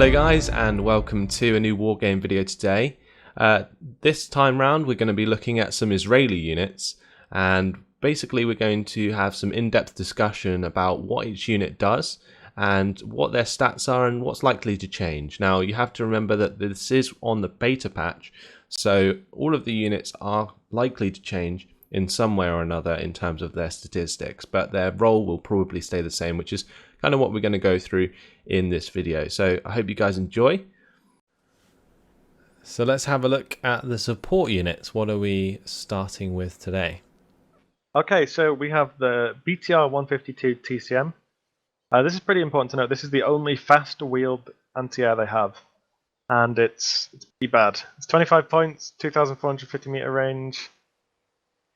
Hello guys, and welcome to a new Wargame video today. This time round we're going to be looking at some Israeli units, and basically we're going to have some in-depth discussion about what each unit does and what their stats are and what's likely to change. Now you have to remember that this is on the beta patch, so all of the units are likely to change in some way or another in terms of their statistics, but their role will probably stay the same, which is kind of what we're going to go through in this video. So I hope you guys enjoy. So let's have a look at the support units. What are we starting with today? Okay, so we have the BTR 152 TCM. This is pretty important to note. This is the only fast wheeled anti-air they have, and it's pretty bad. It's 25 points, 2,450 meter range.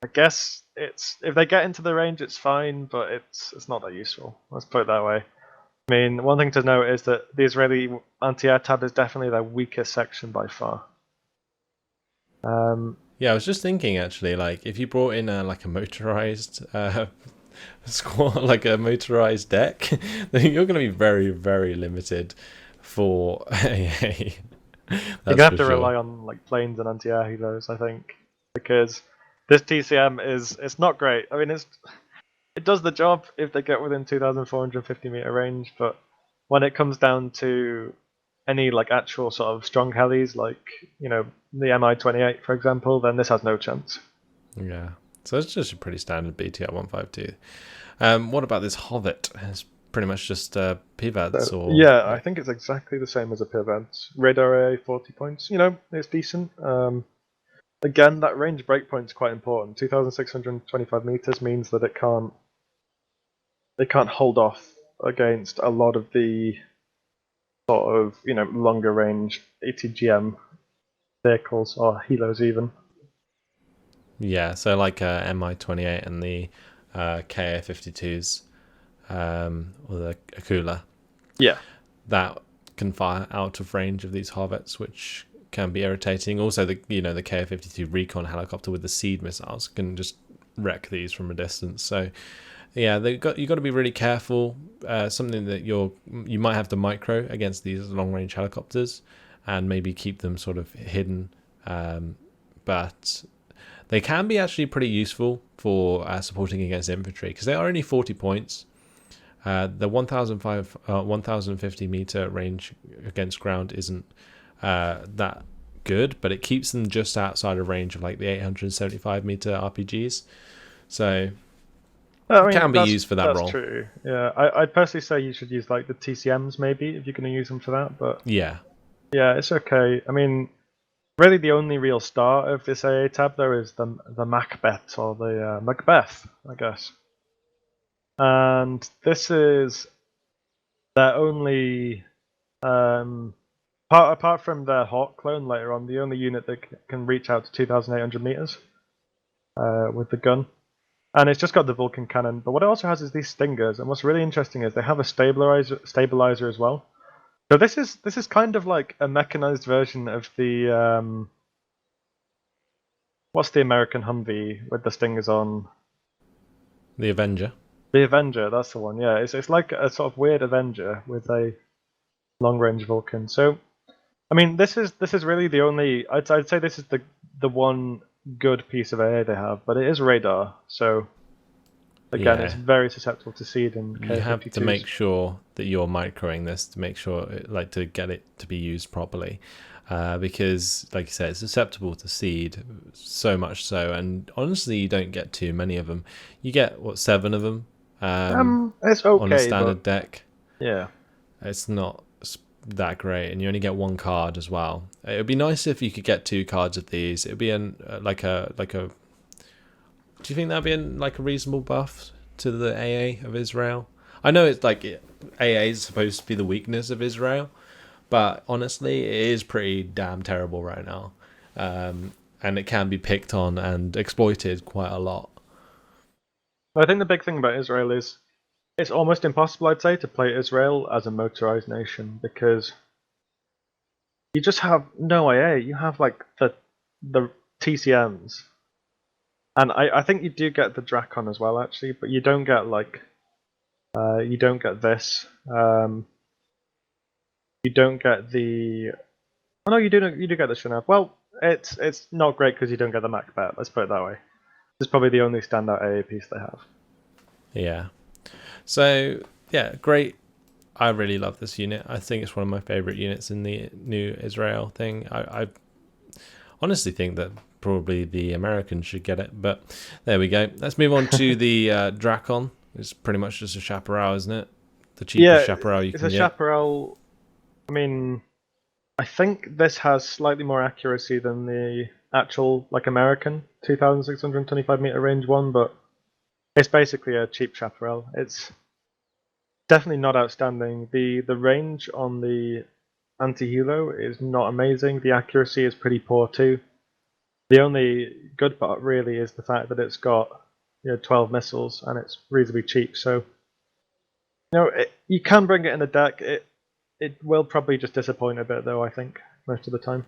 I guess if they get into the range, it's fine, but it's not that useful. Let's put it that way. I mean, one thing to note is that the Israeli anti-air tab is definitely their weakest section by far. Yeah, I was just thinking actually, like if you brought in like a motorized squad, like a motorized deck, then you're going to be very, very limited for AA. You're gonna have to rely on like planes and anti-air helos, I think, because this TCM it's not great. I mean, it does the job if they get within 2,450 meter range, but when it comes down to any like actual sort of strong helis, like the Mi-28 for example, then this has no chance. Yeah, so it's just a pretty standard BTR 152. What about this Hovet? It's pretty much just pivots, or yeah, I think it's exactly the same as a pivot. Radar A 40 points. It's decent. Again, that range breakpoint is quite important. 2,625 meters means that it can't hold off against a lot of the sort of longer range ATGM vehicles or helos even. Yeah, so like Mi-28 and the Ka-52s, or the Akula. Yeah, that can fire out of range of these Hovets, which can be irritating. Also, the Ka-52 recon helicopter with the seed missiles can just wreck these from a distance. So yeah, you got to be really careful. Something that you might have to micro against these long range helicopters, and maybe keep them sort of hidden. But they can be actually pretty useful for supporting against infantry, because they are only 40 points. The 1,050 meter range against ground isn't that good, but it keeps them just outside of range of like the 875 meter RPGs. So it can be used for that role. That's true. Yeah, I'd personally say you should use like the TCMs maybe if you're going to use them for that. But yeah, it's okay. I mean, really the only real star of this AA tab though is the Machbet or the Machbet, I guess. And this is their only, apart from their Hawk clone later on, the only unit that can reach out to 2,800 meters with the gun. And it's just got the Vulcan cannon. But what it also has is these stingers. And what's really interesting is they have a stabilizer as well. So this is kind of like a mechanized version of the what's the American Humvee with the stingers on? The Avenger. The Avenger, that's the one. Yeah, it's like a sort of weird Avenger with a long-range Vulcan. So, I mean, this is really the only. I'd say this is the one good piece of AA they have, but it is radar. So, again, it's very susceptible to seed and Ka-52s. You have to make sure that you're microing this to make sure, like, to get it to be used properly. Because, like you said, it's susceptible to seed, so much so, and honestly, you don't get too many of them. You get 7 of them. It's okay on a standard deck. Yeah, it's not that great, and you only get 1 card as well. It would be nice if you could get 2 cards of these. It would be like a. Do you think that'd be like a reasonable buff to the AA of Israel? I know it's like AA is supposed to be the weakness of Israel, but honestly, it is pretty damn terrible right now, and it can be picked on and exploited quite a lot. I think the big thing about Israel is it's almost impossible, I'd say, to play Israel as a motorized nation, because you just have no AA. You have like the TCMs, and I think you do get the Drakon as well, actually, but you don't get like you don't get this. You don't get the. Oh no, you do. You do get the Shanav. Well, it's not great because you don't get the Machbet. Let's put it that way. It's probably the only standout AA piece they have. Yeah. So yeah, great. I really love this unit. I think it's one of my favorite units in the new Israel thing. I honestly think that probably the Americans should get it, but there we go. Let's move on to the Drakon. It's pretty much just a chaparral, isn't it? The cheapest chaparral you it's can a get. chaparral. I mean, I think this has slightly more accuracy than the actual like American 2,625 meter range one, but it's basically a cheap chaparral. It's definitely not outstanding. The range on the anti-helo is not amazing. The accuracy is pretty poor too. The only good part really is the fact that it's got 12 missiles and it's reasonably cheap. So you can bring it in a deck. It will probably just disappoint a bit though. I think most of the time.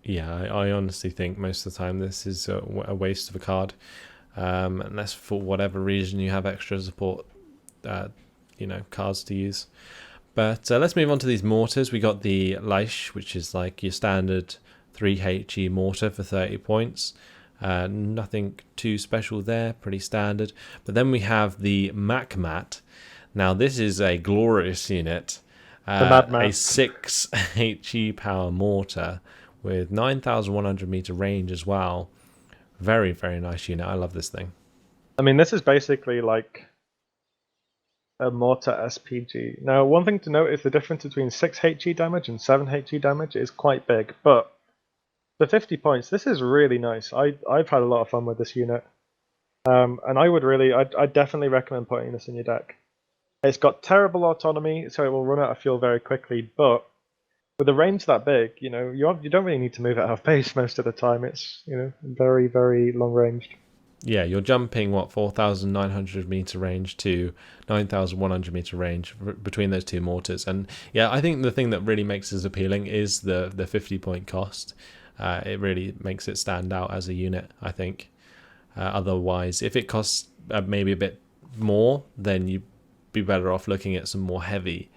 Yeah, I honestly think most of the time this is a waste of a card, unless for whatever reason you have extra support, cards to use. But let's move on to these mortars. We got the Leish, which is like your standard 3HE mortar for 30 points. Nothing too special there, pretty standard. But then we have the Machbet. Now this is a glorious unit. A 6 HE power mortar with 9,100 meter range as well. Very, very nice unit. I love this thing. I mean, this is basically like a Mortar SPG. Now, one thing to note is the difference between 6 HE damage and 7 HE damage is quite big, but for 50 points, this is really nice. I've had a lot of fun with this unit, and I'd definitely recommend putting this in your deck. It's got terrible autonomy, so it will run out of fuel very quickly, but with a range that big, you don't really need to move at half pace most of the time. It's very, very long ranged. Yeah, you're jumping 4,900 meter range to 9,100 meter range between those two mortars, and yeah, I think the thing that really makes this appealing is the 50 point cost. It really makes it stand out as a unit, I think. Otherwise, if it costs maybe a bit more, then you'd be better off looking at some more heavy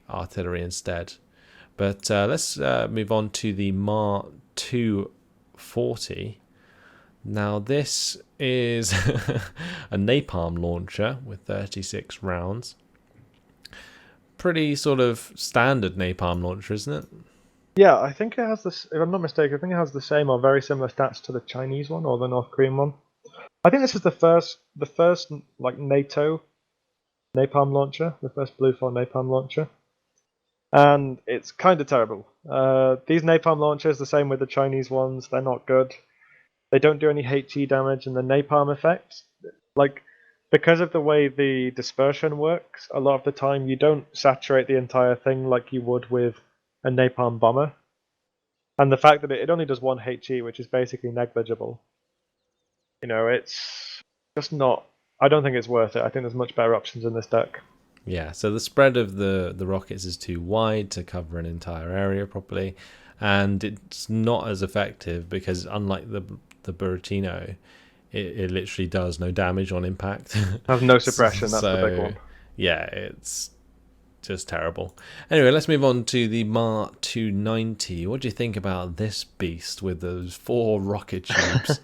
artillery instead. But let's move on to the Mar 240. Now this is a napalm launcher with 36 rounds. Pretty sort of standard napalm launcher, isn't it? Yeah, I think it has this. If I'm not mistaken, I think it has the same or very similar stats to the Chinese one or the North Korean one. I think this is the first like NATO napalm launcher, the first Blue 4 napalm launcher, and it's kind of terrible. These napalm launchers, the same with the Chinese ones, they're not good. They don't do any HE damage, and the napalm effect, like because of the way the dispersion works, a lot of the time you don't saturate the entire thing like you would with a napalm bomber. And the fact that it only does 1 HE, which is basically negligible, it's just not. I don't think it's worth it. I think there's much better options in this deck. Yeah, so the spread of the rockets is too wide to cover an entire area properly, and it's not as effective because unlike the Buratino, it literally does no damage on impact. Have no suppression, that's the big one. Yeah, it's just terrible. Anyway, let's move on to the Mar 290. What do you think about this beast with those 4 rocket tubes?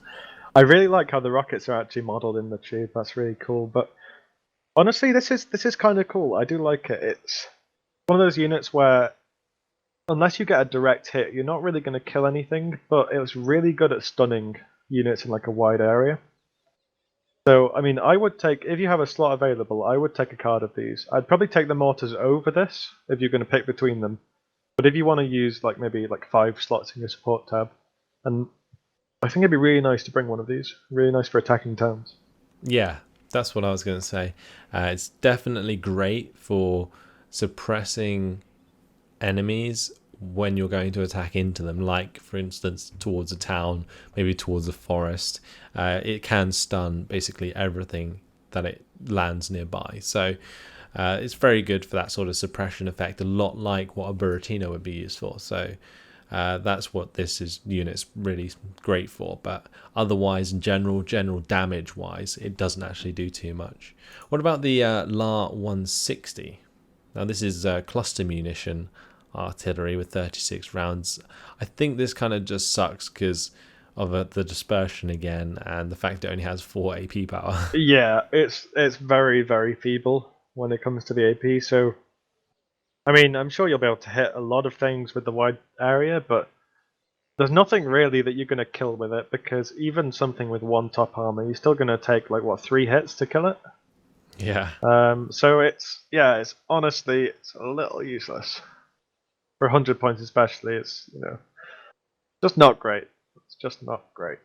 I really like how the rockets are actually modelled in the tube. That's really cool. But honestly, this is kind of cool. I do like it. It's one of those units where unless you get a direct hit, you're not really going to kill anything, but it was really good at stunning units in like a wide area. So, I mean, I would take, if you have a slot available, I would take a card of these. I'd probably take the mortars over this if you're going to pick between them. But if you want to use like maybe like 5 slots in your support tab, and I think it'd be really nice to bring one of these. Really nice for attacking towns. Yeah, that's what I was going to say. It's definitely great for suppressing enemies when you're going to attack into them, like for instance towards a town, maybe towards a forest. It can stun basically everything that it lands nearby, so it's very good for that sort of suppression effect, a lot like what a Buratino would be used for. So that's what this unit's really great for, but otherwise in general damage wise it doesn't actually do too much. What about the La 160? Now this is cluster munition artillery with 36 rounds. I think this kind of just sucks because of the dispersion again and the fact it only has 4 AP power. Yeah, it's very, very feeble when it comes to the AP. So, I mean, I'm sure you'll be able to hit a lot of things with the wide area, but there's nothing really that you're going to kill with it, because even something with 1 top armor, you're still going to take, like, what, 3 hits to kill it? Yeah. So it's honestly, it's a little useless. For 100 points especially, it's, just not great. It's just not great.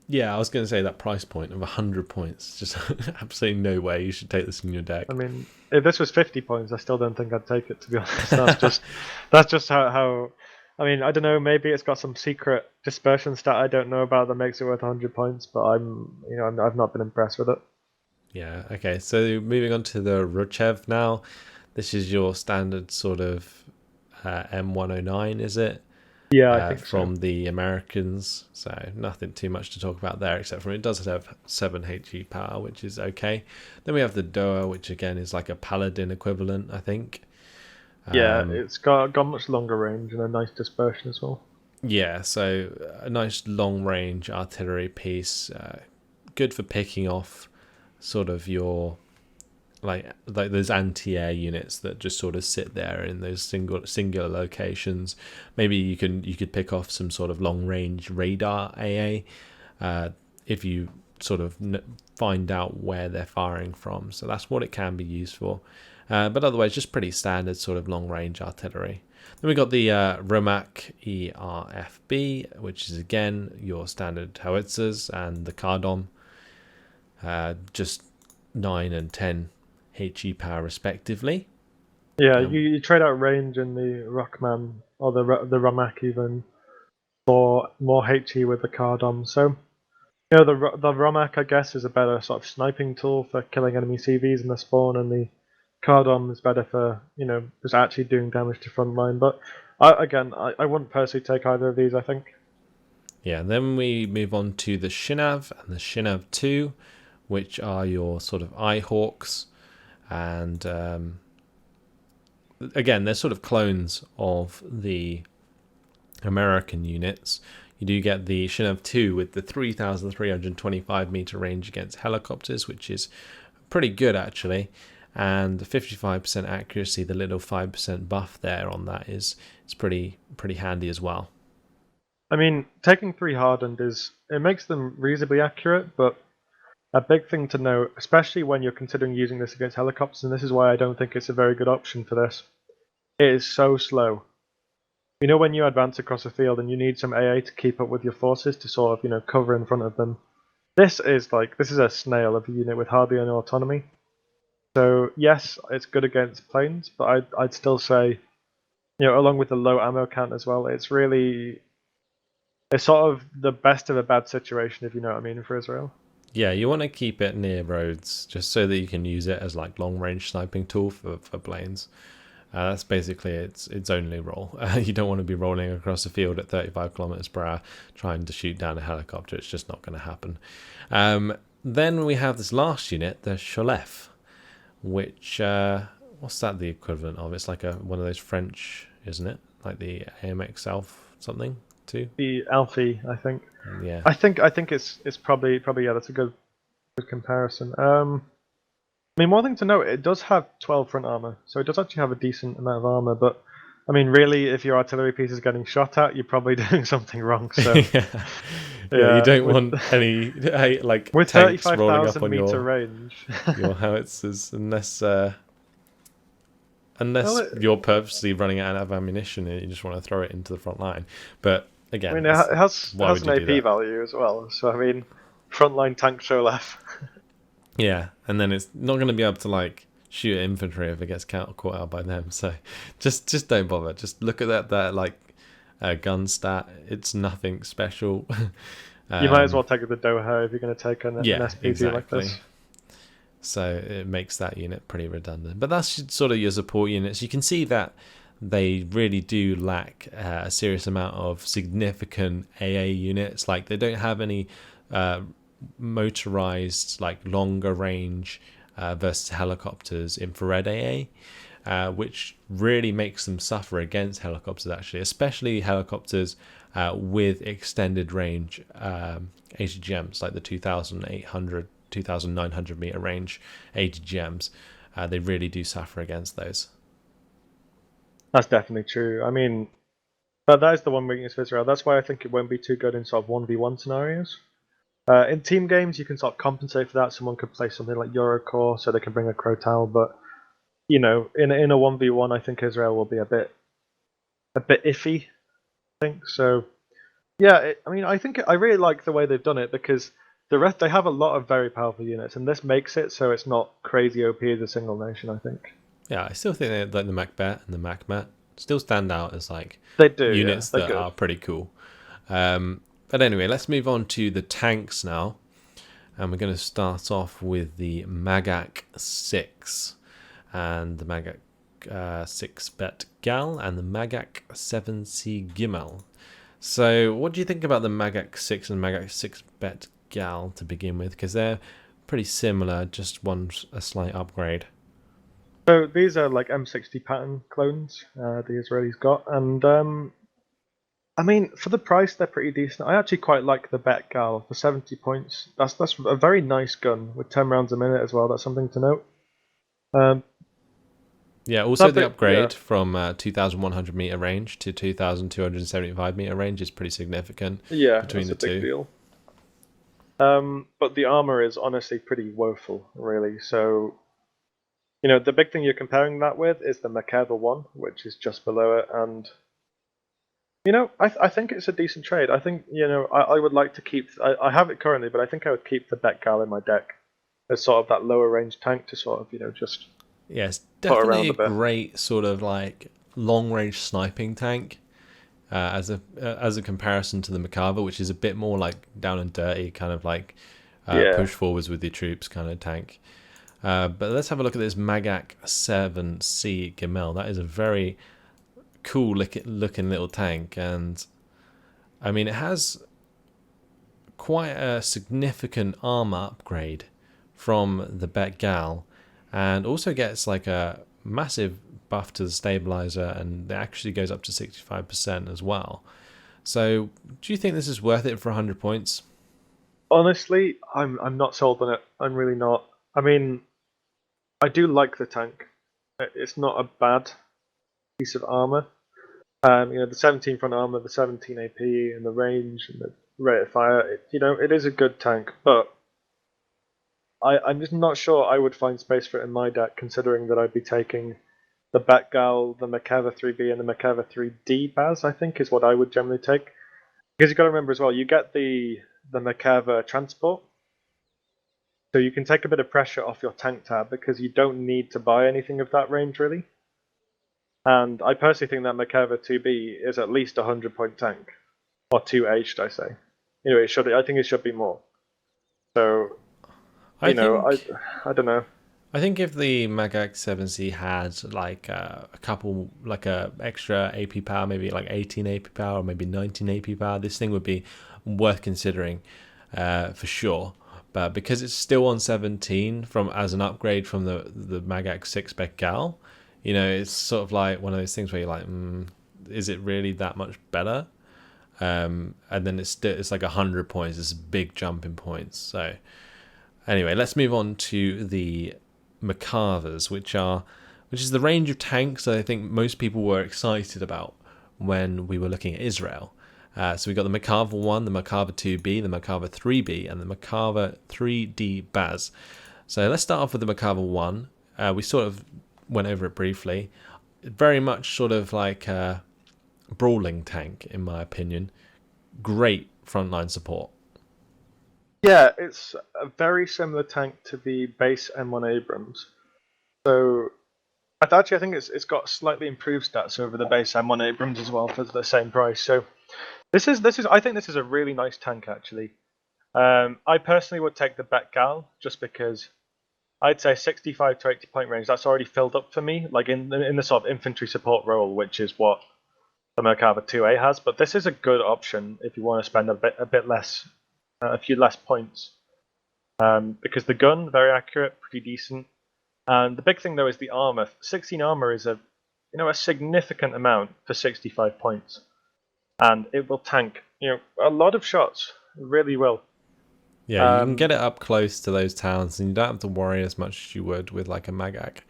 Yeah, I was going to say that price point of 100 points, just absolutely no way you should take this in your deck. I mean, if this was 50 points, I still don't think I'd take it, to be honest. That's just how. I mean, I don't know. Maybe it's got some secret dispersion stat I don't know about that makes it worth 100 points. But I've not been impressed with it. Yeah. Okay. So moving on to the Ruchev now. This is your standard sort of M109, is it? Yeah, I think from so. the Americans. So nothing too much to talk about there, except for it does have 7 HE power, which is okay. Then we have the Doa, which again is like a Paladin equivalent, I think. Yeah, it's got much longer range and a nice dispersion as well. Yeah, so a nice long range artillery piece, good for picking off sort of your like those anti-air units that just sort of sit there in those singular locations. Maybe you could pick off some sort of long range radar AA if you sort of find out where they're firing from. So that's what it can be used for. But otherwise, just pretty standard sort of long range artillery. Then we got the Romach ERFB, which is again your standard howitzers, and the Cardom, just 9 and 10 HE power respectively. Yeah, you trade out range in the Rockman or the Romach even for more HE with the Cardom. So the Romach, I guess, is a better sort of sniping tool for killing enemy CVs in the spawn, and the Cardom is better for just actually doing damage to frontline. But I wouldn't personally take either of these, I think. Yeah, then we move on to the Shinav and the Shinav 2, which are your sort of Eyehawks. And again, they're sort of clones of the American units. You do get the Shinav 2 with the 3,325 meter range against helicopters, which is pretty good actually. And the 55% accuracy, the little 5% buff there on that is pretty handy as well. I mean, taking 3 hardened it makes them reasonably accurate, but a big thing to note, especially when you're considering using this against helicopters, and this is why I don't think it's a very good option for this, it is so slow. When you advance across a field and you need some AA to keep up with your forces to sort of, cover in front of them, this is a snail of a unit with hardly any autonomy. So yes, it's good against planes, but I'd still say, along with the low ammo count as well, it's sort of the best of a bad situation, if you know what I mean, for Israel. Yeah, you want to keep it near roads just so that you can use it as like long range sniping tool for planes. That's basically its only role. You don't want to be rolling across a field at 35 kilometers per hour trying to shoot down a helicopter. It's just not going to happen. Then we have this last unit, the Cholef, which what's that the equivalent of? It's like one of those French, isn't it? Like the AMX Elf something too. The Alfie, I think. Yeah. I think it's probably yeah, that's a good comparison. I mean, one thing to note, it does have 12 front armor, so it does actually have a decent amount of armor. But I mean, really, if your artillery piece is getting shot at, you're probably doing something wrong. So yeah, you don't want any like with tanks rolling up 35,000 on meter range. your howitzers, unless you're purposely running out of ammunition and you just want to throw it into the front line. But again, I mean, it has an AP value as well. So I mean, frontline tank Cholef. Yeah, and then it's not going to be able to like shoot infantry if it gets caught out by them. So just don't bother. Just look at that like gun stat. It's nothing special. You might as well take the Doha if you're going to take an SPV like this. So it makes that unit pretty redundant. But that's sort of your support units. You can see that they really do lack a serious amount of significant AA units. Like they don't have any motorized, like longer range versus helicopters infrared AA. which really makes them suffer against helicopters, actually, especially helicopters with extended range ATGMs, like the 2,800, 2,900 meter range ATGMs. They really do suffer against those. That's definitely true. I mean, but that is the one weakness of Israel. That's why I think it won't be too good in sort of 1v1 scenarios. In team games, you can sort of compensate for that. Someone could play something like Eurocore, so they can bring a Crotal. But in a 1v1, I think Israel will be a bit iffy. I think so. Yeah, I really like the way they've done it, because the rest, they have a lot of very powerful units, and this makes it so it's not crazy OP as a single nation, I think. Yeah, I still think that like the Machbet and the Machbet still stand out as like They do, units yeah, that good. are pretty cool. But anyway, let's move on to the tanks now. And we're going to start off with the Magach 6 and the Magach 6 Bet Gal and the Magach 7C Gimel. So, what do you think about the Magach 6 and Magach 6 Bet Gal to begin with? Because they're pretty similar, just one's a slight upgrade. So these are like M60 pattern clones the Israelis got, and I mean, for the price, they're pretty decent. I actually quite like the Bet Gal for 70 points. That's a very nice gun with 10 rounds a minute as well. That's something to note. Yeah, also the upgrade yeah. from 2,100 meter range to 2,275 meter range is pretty significant. Yeah, between that's the a big two. deal. But the armor is honestly pretty woeful, really. So, the big thing you're comparing that with is the Merkava 1, which is just below it, and I think it's a decent trade. I think, I would like to keep. I have it currently, but I think I would keep the Bet Gal in my deck as sort of that lower range tank to sort of, just Yeah, it's put around definitely a a bit. great sort of like long range sniping tank as a comparison to the Merkava, which is a bit more like down and dirty, kind of like Yeah. push forwards with your troops kind of tank. But let's have a look at this Magach 7C Gimel. That is a very cool looking little tank, and I mean it has quite a significant armor upgrade from the Bet Gal, and also gets like a massive buff to the stabilizer, and it actually goes up to 65% as well. So, do you think this is worth it for 100 points? Honestly, I'm not sold on it. I'm really not. I mean, I do like the tank. It's not a bad piece of armor. The 17 front armor, the 17 AP, and the range and the rate of fire. It is a good tank, but I'm just not sure I would find space for it in my deck, considering that I'd be taking the Bet Gal, the Merkava 3B, and the Merkava 3D Baz, I think, is what I would generally take. Because you've got to remember as well, you get the Merkava transport, so you can take a bit of pressure off your tank tab because you don't need to buy anything of that range, really. And I personally think that Merkava 2B is at least a 100-point tank. Or 2A, should I say. Anyway, I think it should be more. So, I think I don't know. I think if the Magach 7C had like a couple, like a extra AP power, maybe like 18 AP power or maybe 19 AP power, this thing would be worth considering for sure. But because it's still on 17 from as an upgrade from the Magach 6 Bet Gal, it's sort of like one of those things where you're like, is it really that much better? And then it's like 100 points. It's a big jump in points. So anyway, let's move on to the Merkavas, which is the range of tanks that I think most people were excited about when we were looking at Israel. So we got the Merkava 1, the Merkava 2B, the Merkava 3B, and the Merkava 3D Baz. So let's start off with the Merkava 1. We sort of went over it briefly. Very much sort of like a brawling tank, in my opinion. Great frontline support. Yeah, it's a very similar tank to the base M1 Abrams. So, I think it's got slightly improved stats over the base M1 Abrams as well for the same price. So, I think this is a really nice tank actually. I personally would take the Bet Gal just because I'd say 65 to 80 point range. That's already filled up for me, like in the sort of infantry support role, which is what the Merkava 2A has. But this is a good option if you want to spend a bit less, a few less points. Because the gun, very accurate, pretty decent. And the big thing though is the armor. 16 armor is a significant amount for 65 points, and it will tank a lot of shots. It really will. Yeah, you can get it up close to those towns, and you don't have to worry as much as you would with like a Magach.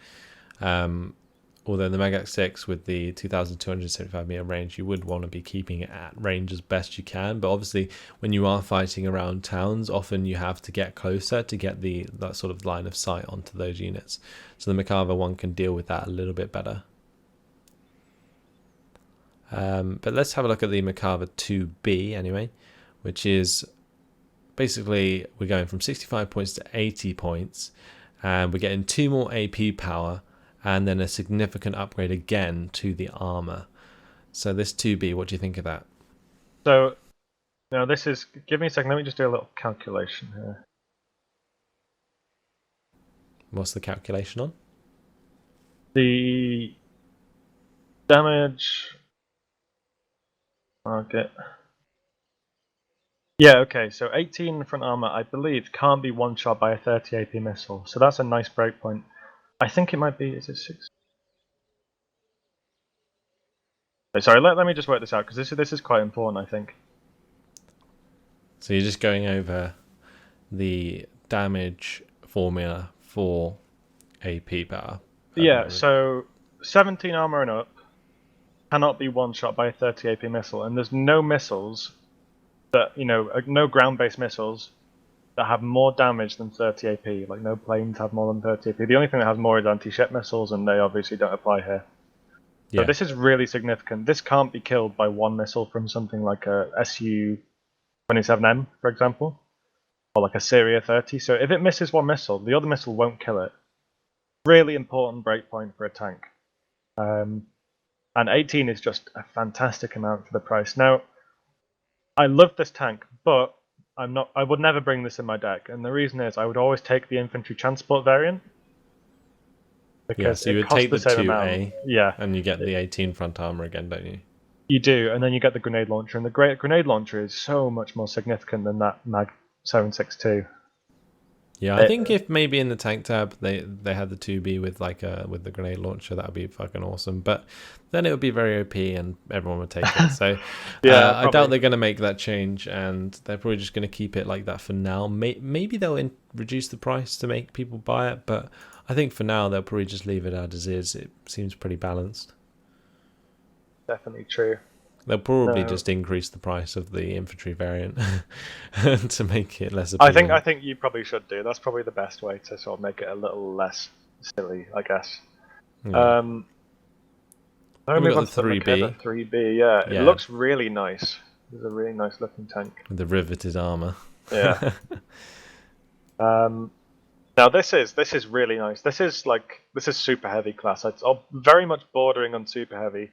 Although the Magach 6 with the 2,275 meter range, you would want to be keeping it at range as best you can. But obviously, when you are fighting around towns, often you have to get closer to get that sort of line of sight onto those units. So the Merkava one can deal with that a little bit better. But let's have a look at the Merkava 2B anyway, which is basically we're going from 65 points to 80 points, and we're getting 2 more AP power, and then a significant upgrade again to the armor. So this 2B, what do you think of that? So, this is... Give me a second, let me just do a little calculation here. What's the calculation on? The damage... Okay. Yeah, okay, so 18 front armor, I believe, can't be one-shot by a 30 AP missile. So that's a nice breakpoint. I think it might be... Is it 6? Sorry, let me just work this out, because this is quite important, I think. So you're just going over the damage formula for AP power. Yeah, so 17 armor and up cannot be one-shot by a 30 AP missile, and there's no missiles that, no ground-based missiles that have more damage than 30 AP. Like, no planes have more than 30 AP. The only thing that has more is anti-ship missiles, and they obviously don't apply here. Yeah. So this is really significant. This can't be killed by one missile from something like a Su-27M, for example, or like a Syria 30. So if it misses one missile, the other missile won't kill it. Really important breakpoint for a tank. And 18 is just a fantastic amount for the price. Now, I love this tank, but I would never bring this in my deck, and the reason is I would always take the infantry transport variant. Because so you would take the 2A, yeah, and you get the 18 front armor again, don't you? You do, and then you get the grenade launcher, and the grenade launcher is so much more significant than that Mag 762. Yeah, I think if maybe in the tank tab they had the 2B with with the grenade launcher, that would be fucking awesome. But then it would be very OP and everyone would take it. So yeah, I doubt they're going to make that change, and they're probably just going to keep it like that for now. Maybe they'll reduce the price to make people buy it, but I think for now they'll probably just leave it as is. It seems pretty balanced. Definitely true. They'll probably just increase the price of the infantry variant to make it less appealing. I think you probably should do. That's probably the best way to sort of make it a little less silly, I guess. Yeah. I'll move on to the 3B. 3B, yeah. It looks really nice. It's a really nice looking tank. With the riveted armor. Yeah. Now this is really nice. This is super heavy class. It's very much bordering on super heavy.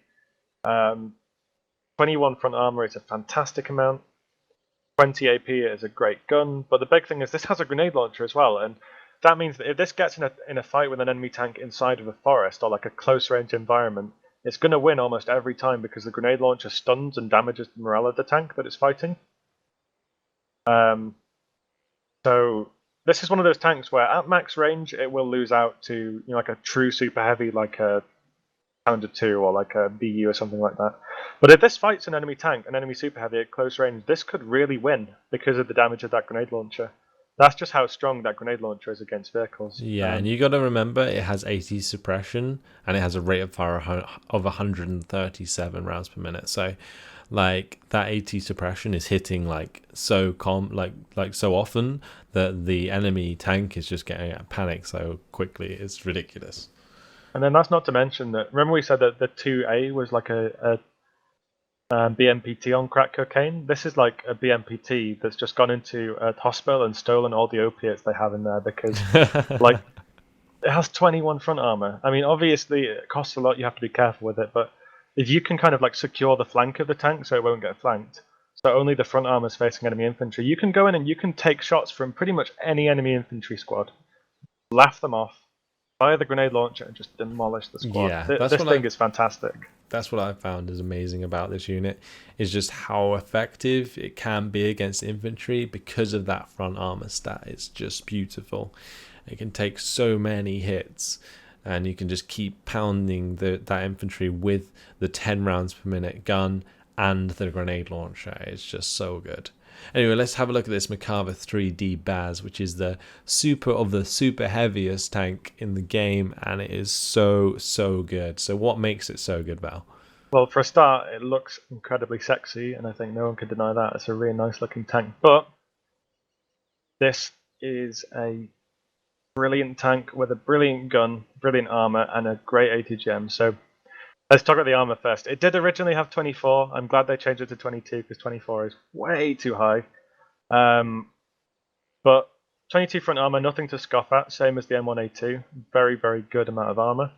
21 front armor is a fantastic amount. 20 AP is a great gun, but the big thing is this has a grenade launcher as well, and that means that if this gets in a fight with an enemy tank inside of a forest or like a close range environment, it's going to win almost every time because the grenade launcher stuns and damages the morale of the tank that it's fighting. So this is one of those tanks where at max range it will lose out to like a true super heavy like a Pounder 2 or like a BU or something like that. But if this fights an enemy tank, an enemy super heavy at close range, this could really win because of the damage of that grenade launcher. That's just how strong that grenade launcher is against vehicles. Yeah, and you got to remember it has 80 suppression and it has a rate of fire of 137 rounds per minute. So like that 80 suppression is hitting like so so often that the enemy tank is just getting a panic so quickly. It's ridiculous. And then that's not to mention that, remember we said that the 2A was like a BMPT on crack cocaine? This is like a BMPT that's just gone into a hospital and stolen all the opiates they have in there because like it has 21 front armor. I mean, obviously it costs a lot, you have to be careful with it, but if you can kind of like secure the flank of the tank so it won't get flanked, so only the front armor is facing enemy infantry, you can go in and you can take shots from pretty much any enemy infantry squad, laugh them off, fire the grenade launcher and just demolish the squad. Yeah, This thing is fantastic. That's what I found is amazing about this unit, is just how effective it can be against infantry because of that front armor stat. It's just beautiful. It can take so many hits, and you can just keep pounding that infantry with the 10 rounds per minute gun and the grenade launcher. It's just so good. Anyway, let's have a look at this Merkava 3D Baz, which is the super heaviest tank in the game, and it is so good. So what makes it so good, Val? Well, for a start, it looks incredibly sexy, and I think no one could deny that. It's a really nice looking tank. But this is a brilliant tank with a brilliant gun, brilliant armor, and a great ATGM. So let's talk about the armor first. It did originally have 24. I'm glad they changed it to 22 because 24 is way too high. But 22 front armor, nothing to scoff at, same as the M1A2. Very, very good amount of armor.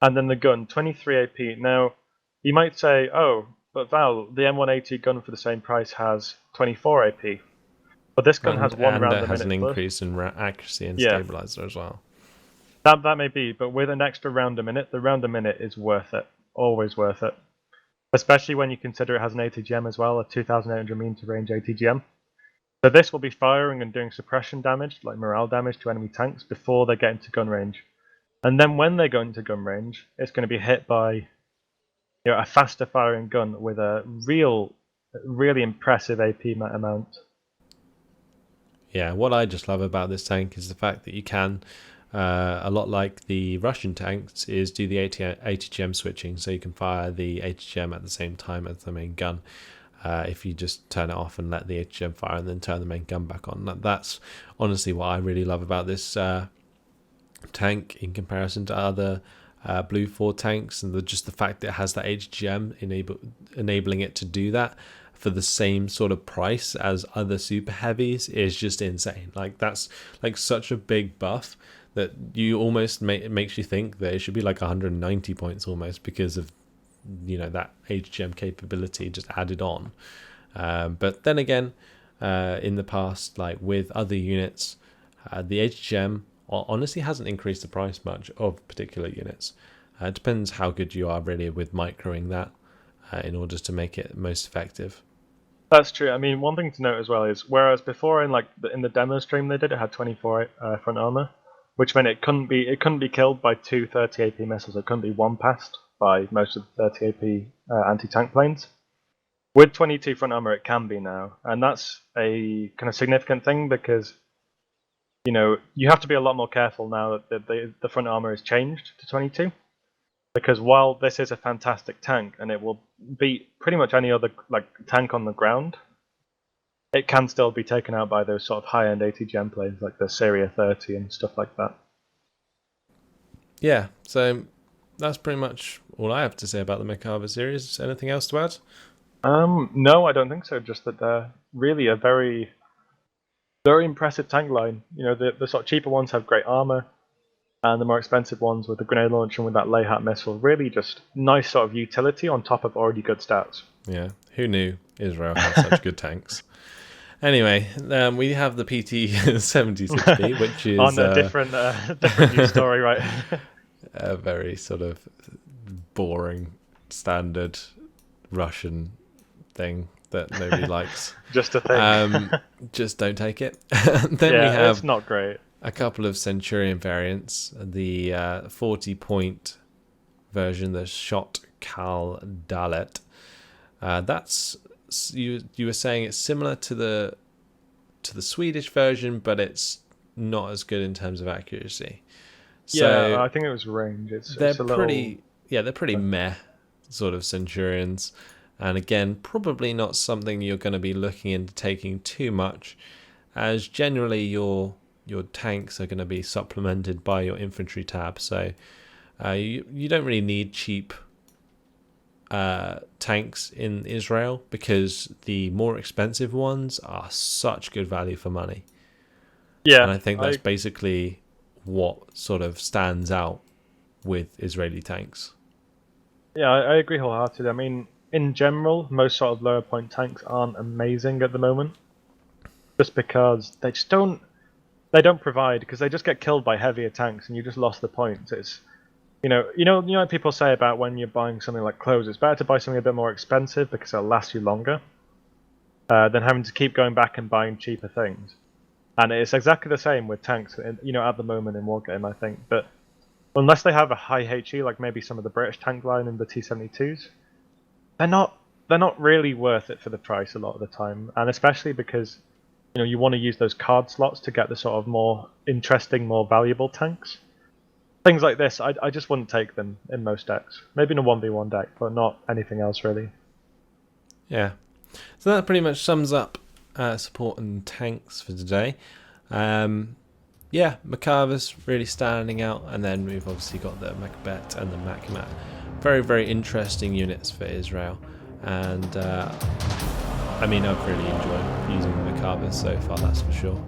And then the gun, 23 AP. Now, you might say, oh, but Val, the M1A2 gun for the same price has 24 AP. But this gun has one round a minute. And it has an plus. increase in accuracy and stabilizer as well. That may be, but with an extra round a minute, the round a minute is worth it. Always worth it. Especially when you consider it has an ATGM as well, a 2,800 meter range ATGM. So this will be firing and doing suppression damage, like morale damage to enemy tanks, before they get into gun range. And then when they go into gun range, it's going to be hit by a faster firing gun with a really impressive AP amount. Yeah, what I just love about this tank is the fact that you can, a lot like the Russian tanks, is do the ATGM switching, so you can fire the ATGM at the same time as the main gun. If you just turn it off and let the ATGM fire and then turn the main gun back on. That's honestly what I really love about this tank in comparison to other Blue 4 tanks, and just the fact that it has that ATGM enabling it to do that for the same sort of price as other super heavies is just insane. Like, that's like such a big buff that you almost it makes you think that it should be like 190 points almost, because of that HGM capability just added on. But then again, in the past, like with other units, the HGM honestly hasn't increased the price much of particular units. It depends how good you are really with microing that in order to make it most effective. That's true. I mean, one thing to note as well is, whereas before in the demo stream they did, it had 24 front armor, which meant it couldn't be killed by two 30 AP missiles. It couldn't be one passed by most of the 30 AP anti-tank planes. With 22 front armor, it can be now, and that's a kind of significant thing, because you have to be a lot more careful now that the front armor is changed to 22. Because while this is a fantastic tank and it will beat pretty much any other tank on the ground, it can still be taken out by those sort of high-end ATGM planes like the Syria 30 and stuff like that. Yeah, so that's pretty much all I have to say about the Merkava series. Anything else to add? No, I don't think so. Just that they're really a very, very impressive tank line. The sort of cheaper ones have great armor, and the more expensive ones with the grenade launcher and with that Layhat missile, really just nice sort of utility on top of already good stats. Yeah, who knew Israel had such good tanks? Anyway, we have the PT-76B, which is on a different news story, right? A very sort of boring, standard Russian thing that nobody likes. Just a thing. Just don't take it. Then we have it's not great. A couple of Centurion variants. The 40-point version, the Shot Kal Dalet. That's you were saying it's similar to the Swedish version, but it's not as good in terms of accuracy. So yeah, I think it was range. They're pretty meh sort of Centurions, and again, probably not something you're going to be looking into taking too much, as generally your tanks are going to be supplemented by your infantry tab. So you don't really need cheap tanks in Israel, because the more expensive ones are such good value for money. Yeah, and I think that's basically what sort of stands out with Israeli tanks. Yeah, I agree wholeheartedly. I mean, in general, most sort of lower point tanks aren't amazing at the moment, just because they just don't they don't provide because they just get killed by heavier tanks, and you just lost the point. It's what people say about when you're buying something like clothes. It's better to buy something a bit more expensive because it'll last you longer than having to keep going back and buying cheaper things. And it's exactly the same with tanks, at the moment in Wargame, I think. But unless they have a high HE, like maybe some of the British tank line and the T-72s, they're not really worth it for the price a lot of the time. And especially because you want to use those card slots to get the sort of more interesting, more valuable tanks. Things like this, I just wouldn't take them in most decks. Maybe in a 1v1 deck, but not anything else really. Yeah. So that pretty much sums up support and tanks for today. Merkava's really standing out, and then we've obviously got the Machbet and the Magach. Very, very interesting units for Israel, and I've really enjoyed using the Merkava so far, that's for sure.